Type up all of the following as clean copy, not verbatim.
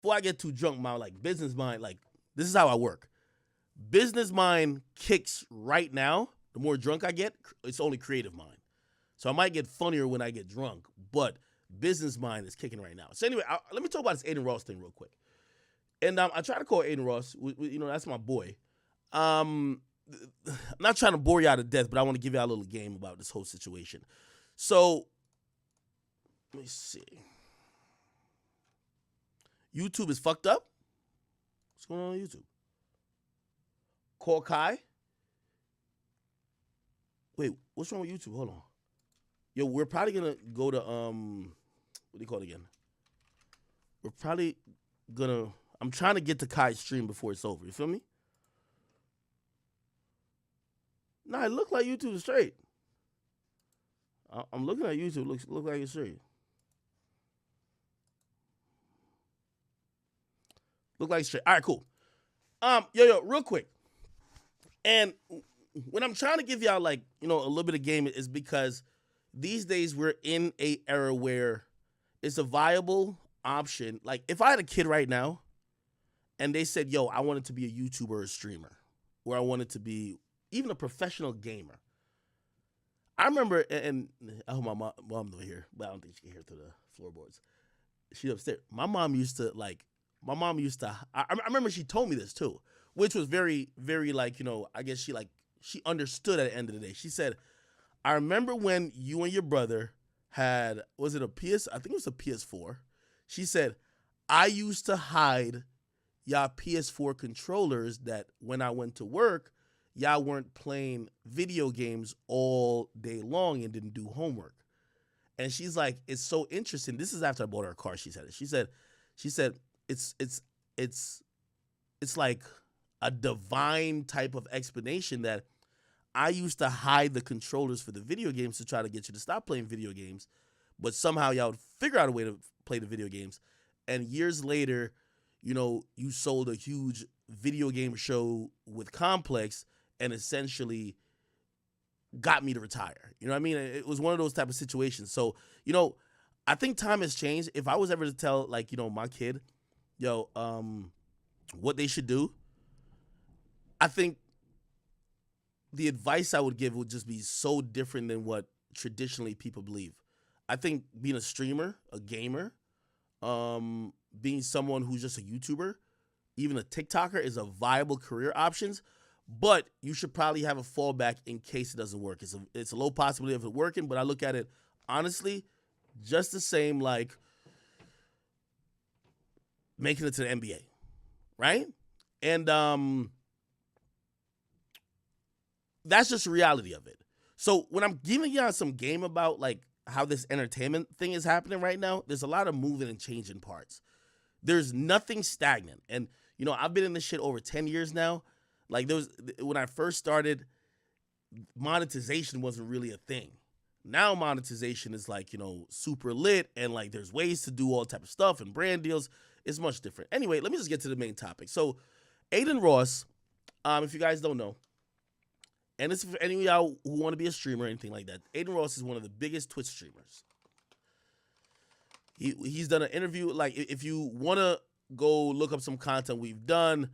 before I get too drunk, my like business mind, like this is how I work. Business mind kicks right now. The more drunk I get, it's only creative mind. So I might get funnier when I get drunk, but business mind is kicking right now. So anyway, let me talk about this Adin Ross thing real quick. And I try to call Adin Ross. That's my boy. I'm not trying to bore you out to death, but I want to give you a little game about this whole situation. So let me see. YouTube is fucked up. What's going on YouTube? Call Kai. Wait, what's wrong with YouTube? Hold on. Yo, we're probably gonna go to what do you call it again? We're probably gonna. I'm trying to get to Kai's stream before it's over. You feel me? Nah, it looked like YouTube is straight. I'm looking at YouTube. Look like it's straight. Look like it's straight. All right, cool. Yo, real quick. And when I'm trying to give y'all like a little bit of game is because these days we're in a era where it's a viable option. Like if I had a kid right now and they said, yo, I wanted to be a YouTuber or a streamer, or I wanted to be even a professional gamer. I remember, and I hope my mom's over here, but I don't think she can hear through the floorboards. She's upstairs. My mom used to, I remember she told me this too, which was very, very I guess she understood at the end of the day. She said, I remember when you and your brother had, was it a PS? I think it was a PS4. She said, I used to hide y'all PS4 controllers that when I went to work, y'all weren't playing video games all day long and didn't do homework. And she's like, it's so interesting. This is after I bought her a car. She said it. She said it's like a divine type of explanation that I used to hide the controllers for the video games to try to get you to stop playing video games, but somehow y'all would figure out a way to play the video games. And years later, you sold a huge video game show with Complex and essentially got me to retire. You know what I mean? It was one of those type of situations. So, I think time has changed. If I was ever to tell my kid, what they should do, I think the advice I would give would just be so different than what traditionally people believe. I think being a streamer, a gamer, being someone who's just a YouTuber, even a TikToker is a viable career options, but you should probably have a fallback in case it doesn't work. It's a low possibility of it working, but I look at it honestly just the same like making it to the NBA, right? And that's just the reality of it. So when I'm giving y'all some game about like how this entertainment thing is happening right now, there's a lot of moving and changing parts. There's nothing stagnant. And, I've been in this shit over 10 years now. Like when I first started, monetization wasn't really a thing. Now monetization is like, super lit and like there's ways to do all type of stuff and brand deals. It's much different. Anyway, let me just get to the main topic. So Adin Ross, if you guys don't know, and this is for any of y'all who want to be a streamer or anything like that, Adin Ross is one of the biggest Twitch streamers. He's done an interview. Like, if you want to go look up some content we've done,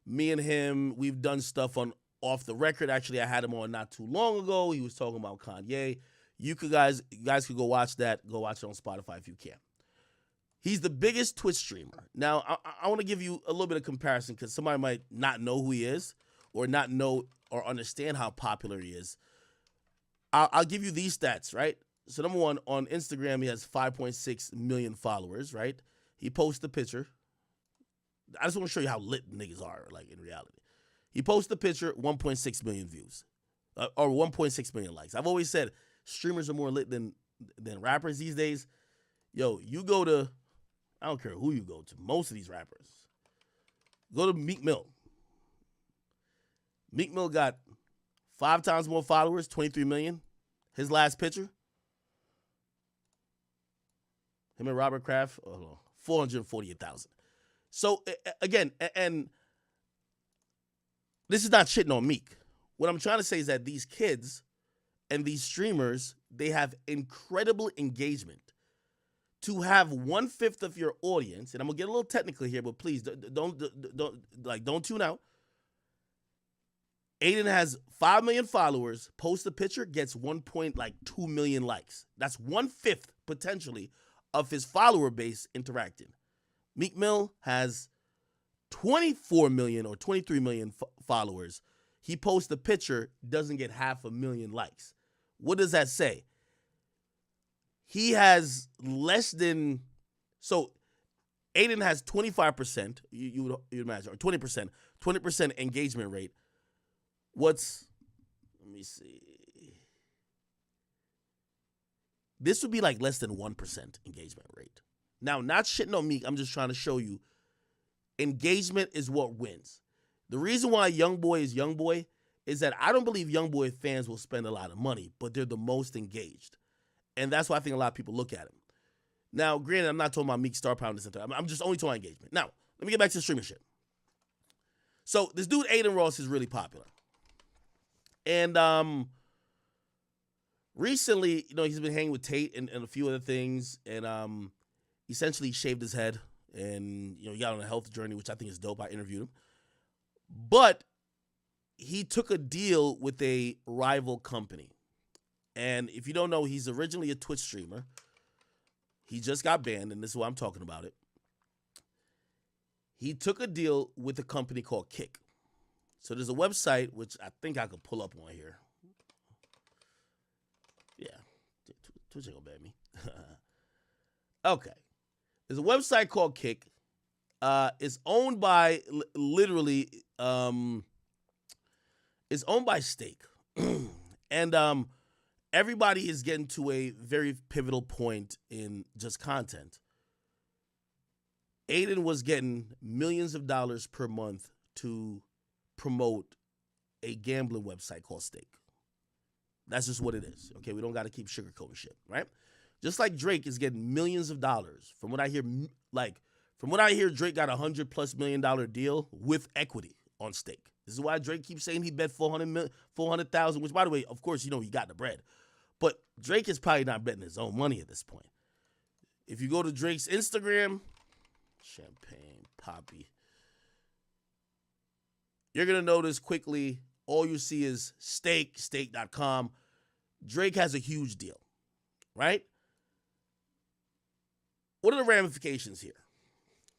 me and him, we've done stuff on Off the Record. Actually, I had him on not too long ago. He was talking about Kanye. You guys could go watch that. Go watch it on Spotify if you can. He's the biggest Twitch streamer. Now, I want to give you a little bit of comparison because somebody might not know who he is or not know or understand how popular he is. I'll give you these stats, right? So number one, on Instagram, he has 5.6 million followers, right? He posts a picture. I just want to show you how lit niggas are, like, in reality. He posts a picture, 1.6 million views. Or 1.6 million likes. I've always said streamers are more lit than rappers these days. Yo, you go to, I don't care who you go to, most of these rappers. Go to Meek Mill. Meek Mill got 5 times more followers, 23 million. His last picture, him and Robert Kraft, 448,000. So, again, and this is not shitting on Meek. What I'm trying to say is that these kids and these streamers, they have incredible engagement to have 1/5 of your audience, and I'm gonna get a little technical here, but please don't tune out. Adin has 5 million followers. Post a picture, gets 1.2 million likes. That's 1/5 potentially of his follower base interacting. Meek Mill has 24 million or 23 million followers. He posts a picture, doesn't get 500,000 likes. What does that say? He has less than, so Adin has 25%, you'd imagine, or 20% engagement rate. Let me see. This would be like less than 1% engagement rate. Now, not shitting on Meek, I'm just trying to show you engagement is what wins. The reason why Youngboy is Youngboy is that I don't believe Youngboy fans will spend a lot of money, but they're the most engaged. And that's why I think a lot of people look at him. Now, granted, I'm not talking about Meek star power. I'm just only talking engagement. Now, let me get back to the streaming shit. So this dude, Adin Ross, is really popular. And recently, he's been hanging with Tate and a few other things. And essentially shaved his head. And, he got on a health journey, which I think is dope. I interviewed him. But he took a deal with a rival company. And if you don't know, he's originally a Twitch streamer. He just got banned, and this is why I'm talking about it. He took a deal with a company called Kick. So there's a website, which I think I could pull up on here. Yeah, Twitch ain't gonna ban me. Okay. There's a website called Kick. It's owned by, literally, it's owned by Stake. And everybody is getting to a very pivotal point in just content. Adin was getting millions of dollars per month to promote a gambling website called Stake. That's just what it is. Okay, we don't got to keep sugarcoating shit, right? Just like Drake is getting millions of dollars. From what I hear, Drake got $100+ million deal with equity on Stake. This is why Drake keeps saying he bet 400,000, which, by the way, of course, he got the bread. But Drake is probably not betting his own money at this point. If you go to Drake's Instagram, Champagne Poppy, you're going to notice quickly, all you see is stake.com. Drake has a huge deal, right? What are the ramifications here?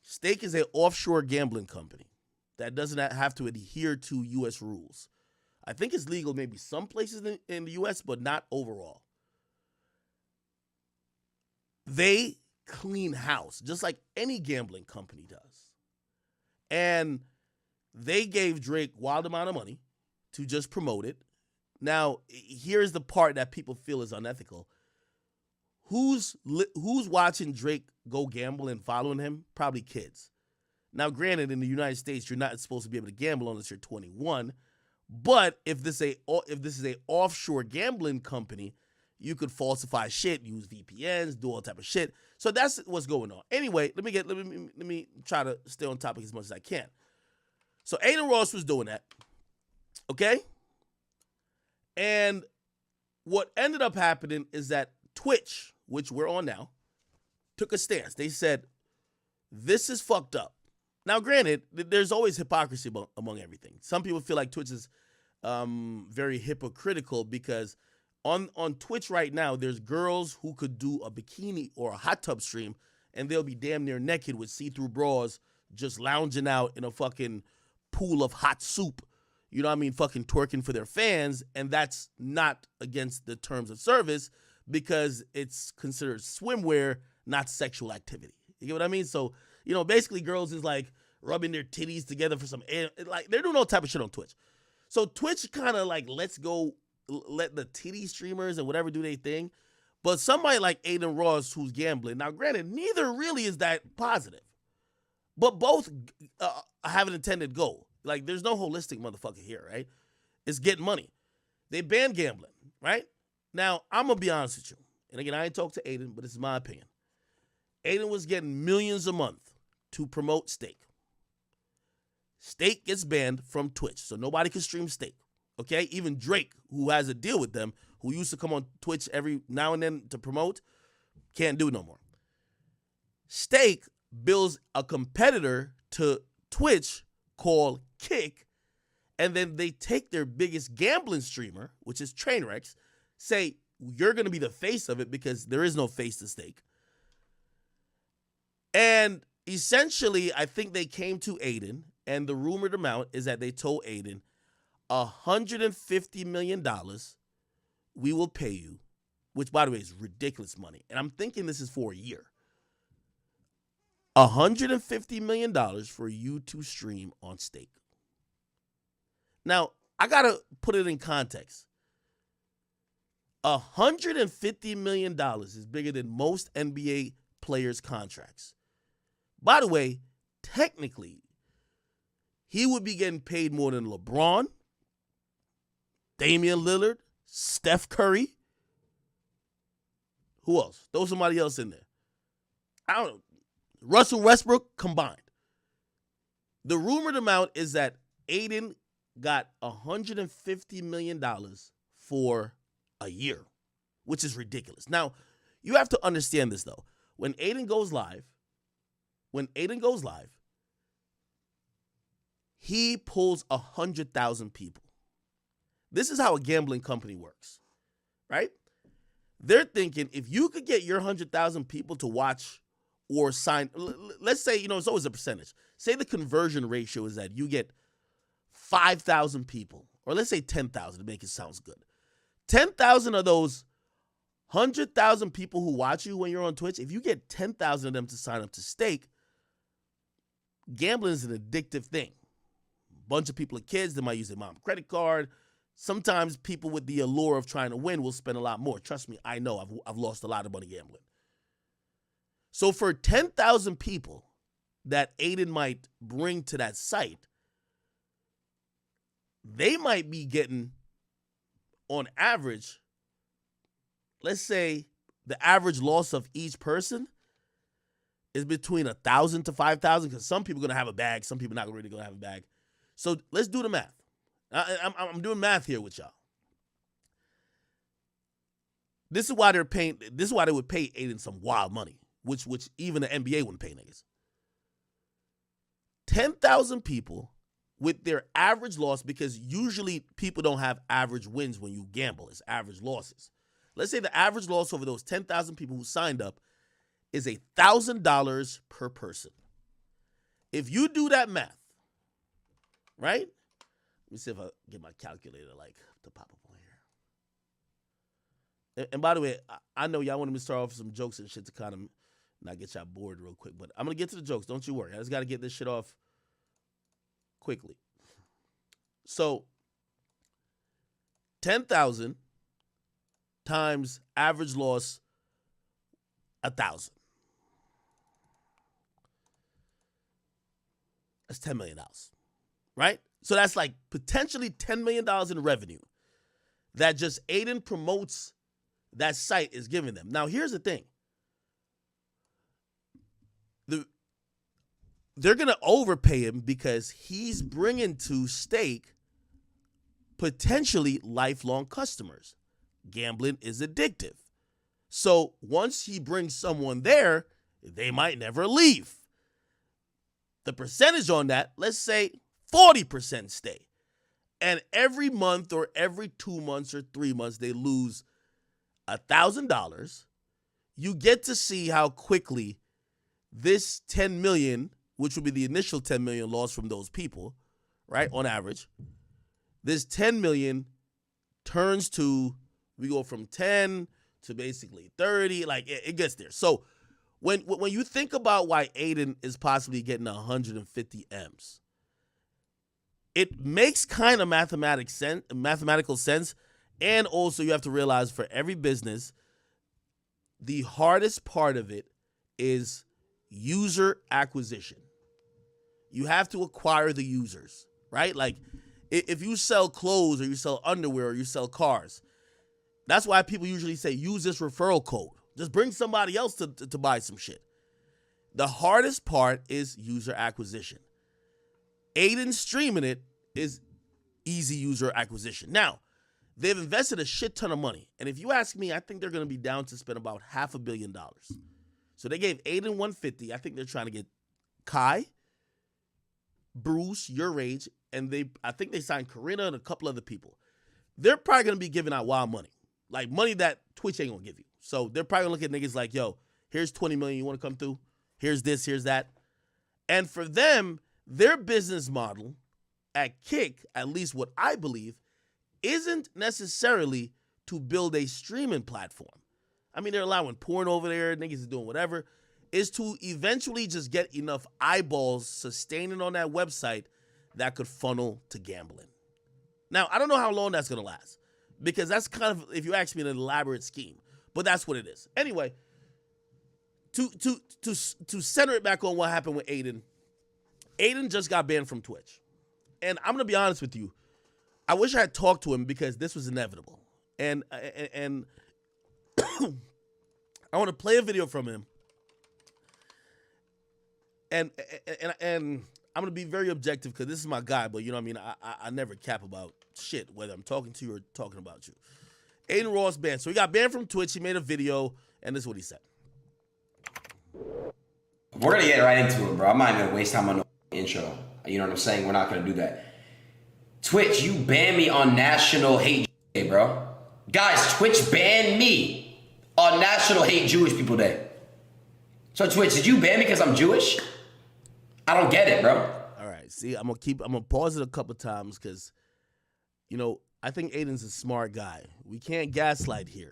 Stake is an offshore gambling company that doesn't have to adhere to U.S. rules. I think it's legal maybe some places in the U.S., but not overall. They clean house, just like any gambling company does. And they gave Drake wild amount of money to just promote it. Now, here's the part that people feel is unethical. Who's watching Drake go gamble and following him? Probably kids. Now, granted, in the United States, you're not supposed to be able to gamble unless you're 21. But if this is a offshore gambling company, you could falsify shit, use VPNs, do all type of shit. So that's what's going on. Anyway, let me try to stay on topic as much as I can. So Adin Ross was doing that, okay? And what ended up happening is that Twitch, which we're on now, took a stance. They said, this is fucked up. Now, granted, there's always hypocrisy among everything. Some people feel like Twitch is very hypocritical because on Twitch right now, there's girls who could do a bikini or a hot tub stream, and they'll be damn near naked with see-through bras just lounging out in a fucking pool of hot soup, you know what I mean, fucking twerking for their fans, and that's not against the terms of service because it's considered swimwear, not sexual activity. You get what I mean? So, basically girls is like rubbing their titties together for some air. Like, they're doing all type of shit on Twitch. So Twitch kind of like let the titty streamers and whatever do their thing. But somebody like Adin Ross who's gambling, now granted, neither really is that positive. But both have an intended goal. Like, there's no holistic motherfucker here, right? It's getting money. They banned gambling, right? Now, I'm going to be honest with you. And again, I ain't talked to Adin, but this is my opinion. Adin was getting millions a month to promote Stake. Stake gets banned from Twitch, so nobody can stream Stake, okay? Even Drake, who has a deal with them, who used to come on Twitch every now and then to promote, can't do it no more. Stake builds a competitor to Twitch called Kick, and then they take their biggest gambling streamer, which is Trainwrecks, say, you're going to be the face of it because there is no face to Stake. And essentially, I think they came to Adin, and the rumored amount is that they told Adin, $150 million we will pay you, which, by the way, is ridiculous money. And I'm thinking this is for a year. $150 million for you to stream on Stake. Now, I got to put it in context. $150 million is bigger than most NBA players' contracts. By the way, technically, he would be getting paid more than LeBron, Damian Lillard, Steph Curry. Who else? Throw somebody else in there. I don't know. Russell Westbrook combined. The rumored amount is that Adin got $150 million for a year, which is ridiculous. Now, you have to understand this, though. When Adin goes live, he pulls 100,000 people. This is how a gambling company works, right? They're thinking if you could get your 100,000 people to watch or sign, let's say, it's always a percentage. Say the conversion ratio is that you get 5,000 people, or let's say 10,000 to make it sound good. 10,000 of those 100,000 people who watch you when you're on Twitch, if you get 10,000 of them to sign up to Stake, gambling is an addictive thing. A bunch of people are kids. They might use their mom's credit card. Sometimes people with the allure of trying to win will spend a lot more. Trust me, I know. I've lost a lot of money gambling. So for 10,000 people that Adin might bring to that site, they might be getting, on average, let's say the average loss of each person is between 1,000 to 5,000, because some people are going to have a bag, some people not really going to have a bag. So let's do the math. I'm doing math here with y'all. This is why they would pay Adin some wild money, which even the NBA wouldn't pay niggas. 10,000 people with their average loss, because usually people don't have average wins when you gamble. It's average losses. Let's say the average loss over those 10,000 people who signed up is $1,000 per person. If you do that math, right? Let me see if I get my calculator to pop up on here. And by the way, I know y'all want me to start off with some jokes and shit to kind of not get y'all bored real quick, but I'm going to get to the jokes. Don't you worry. I just got to get this shit off quickly. So 10,000 times average loss 1,000. That's $10 million, right? So that's like potentially $10 million in revenue that just Adin promotes that site is giving them. Now, here's the thing. They're going to overpay him because he's bringing to Stake potentially lifelong customers. Gambling is addictive. So once he brings someone there, they might never leave. The percentage on that, let's say 40% stay. And every month or every 2 months or 3 months, they lose $1,000. You get to see how quickly this 10 million, which would be the initial 10 million loss from those people, right, on average, this 10 million turns to, we go from 10 to basically 30, like it gets there. So when you think about why Adin is possibly getting 150 M's, it makes kind of mathematical sense. And also you have to realize for every business, the hardest part of it is user acquisition. You have to acquire the users, right? Like if you sell clothes or you sell underwear or you sell cars, that's why people usually say use this referral code. Just bring somebody else to buy some shit. The hardest part is user acquisition. Adin streaming it is easy user acquisition. Now, they've invested a shit ton of money. And if you ask me, I think they're going to be down to spend about $500 million. So they gave Adin 150. I think they're trying to get Kai, Bruce, your age, and I think they signed Corinna and a couple other people. They're probably gonna be giving out wild money, like money that Twitch ain't gonna give you. So they're probably gonna look at niggas like, yo, here's 20 million, you wanna come through? Here's this, here's that. And for them, their business model at Kick, at least what I believe, isn't necessarily to build a streaming platform. I mean, they're allowing porn over there, niggas is doing whatever. Is to eventually just get enough eyeballs sustaining on that website that could funnel to gambling. Now, I don't know how long that's going to last, because that's kind of, if you ask me, an elaborate scheme. But that's what it is. Anyway, to center it back on what happened with Adin, Adin just got banned from Twitch. And I'm going to be honest with you, I wish I had talked to him because this was inevitable. And I want to play a video from him. And I'm going to be very objective because this is my guy, but you know what I mean? I never cap about shit, whether I'm talking to you or talking about you. Adin Ross banned. So he got banned from Twitch. He made a video, and this is what he said. We're going to get right into it, bro. I'm not even going to waste time on no intro. You know what I'm saying? We're not going to do that. Twitch, you banned me on National Hate Day, bro. Guys, Twitch banned me on National Hate Jewish People Day. So Twitch, did you ban me because I'm Jewish? I don't get it, bro. All right. See, I'm gonna pause it a couple times because, you know, I think Adin's a smart guy. We can't gaslight here.